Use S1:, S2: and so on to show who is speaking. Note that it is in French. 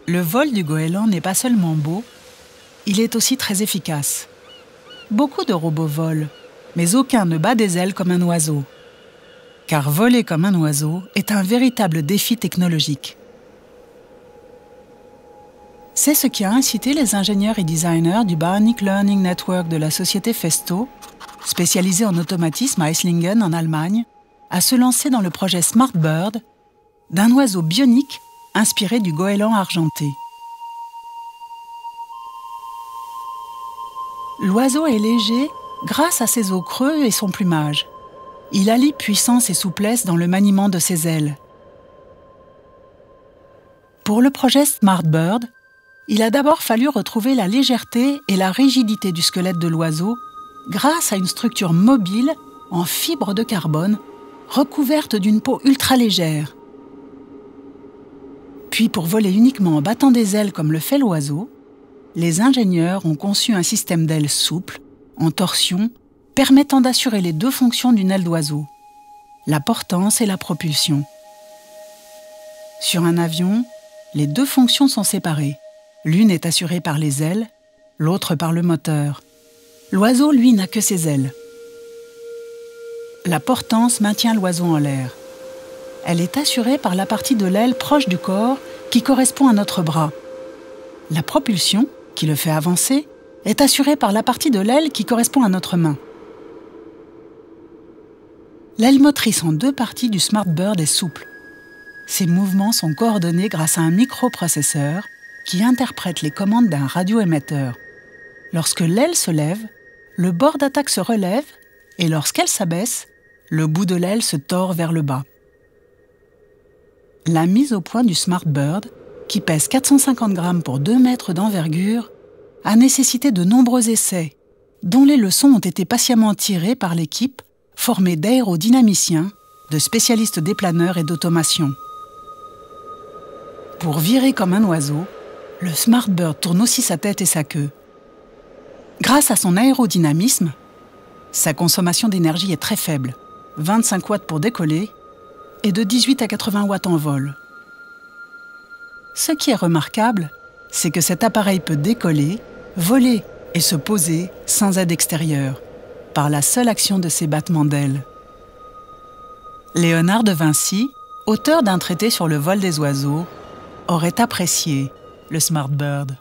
S1: Le vol du goéland n'est pas seulement beau, il est aussi très efficace. Beaucoup de robots volent, mais aucun ne bat des ailes comme un oiseau. Car voler comme un oiseau est un véritable défi technologique. C'est ce qui a incité les ingénieurs et designers du Bionic Learning Network de la société Festo, spécialisée en automatisme à Eislingen en Allemagne, à se lancer dans le projet Smart Bird, d'un oiseau bionique inspiré du goéland argenté. L'oiseau est léger grâce à ses os creux et son plumage. Il allie puissance et souplesse dans le maniement de ses ailes. Pour le projet Smart Bird, il a d'abord fallu retrouver la légèreté et la rigidité du squelette de l'oiseau grâce à une structure mobile en fibre de carbone recouverte d'une peau ultra légère. Puis pour voler uniquement en battant des ailes comme le fait l'oiseau, les ingénieurs ont conçu un système d'ailes souple, en torsion, permettant d'assurer les deux fonctions d'une aile d'oiseau, la portance et la propulsion. Sur un avion, les deux fonctions sont séparées. L'une est assurée par les ailes, l'autre par le moteur. L'oiseau, lui, n'a que ses ailes. La portance maintient l'oiseau en l'air. Elle est assurée par la partie de l'aile proche du corps qui correspond à notre bras. La propulsion, qui le fait avancer, est assurée par la partie de l'aile qui correspond à notre main. L'aile motrice en deux parties du Smart Bird est souple. Ses mouvements sont coordonnés grâce à un microprocesseur qui interprète les commandes d'un radioémetteur. Lorsque l'aile se lève, le bord d'attaque se relève et lorsqu'elle s'abaisse, le bout de l'aile se tord vers le bas. La mise au point du Smart Bird, qui pèse 450 grammes pour 2 mètres d'envergure, a nécessité de nombreux essais, dont les leçons ont été patiemment tirées par l'équipe formée d'aérodynamiciens, de spécialistes des planeurs et d'automation. Pour virer comme un oiseau, le Smart Bird tourne aussi sa tête et sa queue. Grâce à son aérodynamisme, sa consommation d'énergie est très faible, 25 watts pour décoller et de 18 à 80 watts en vol. Ce qui est remarquable, c'est que cet appareil peut décoller, voler et se poser sans aide extérieure, par la seule action de ses battements d'ailes. Léonard de Vinci, auteur d'un traité sur le vol des oiseaux, aurait apprécié le Smart Bird.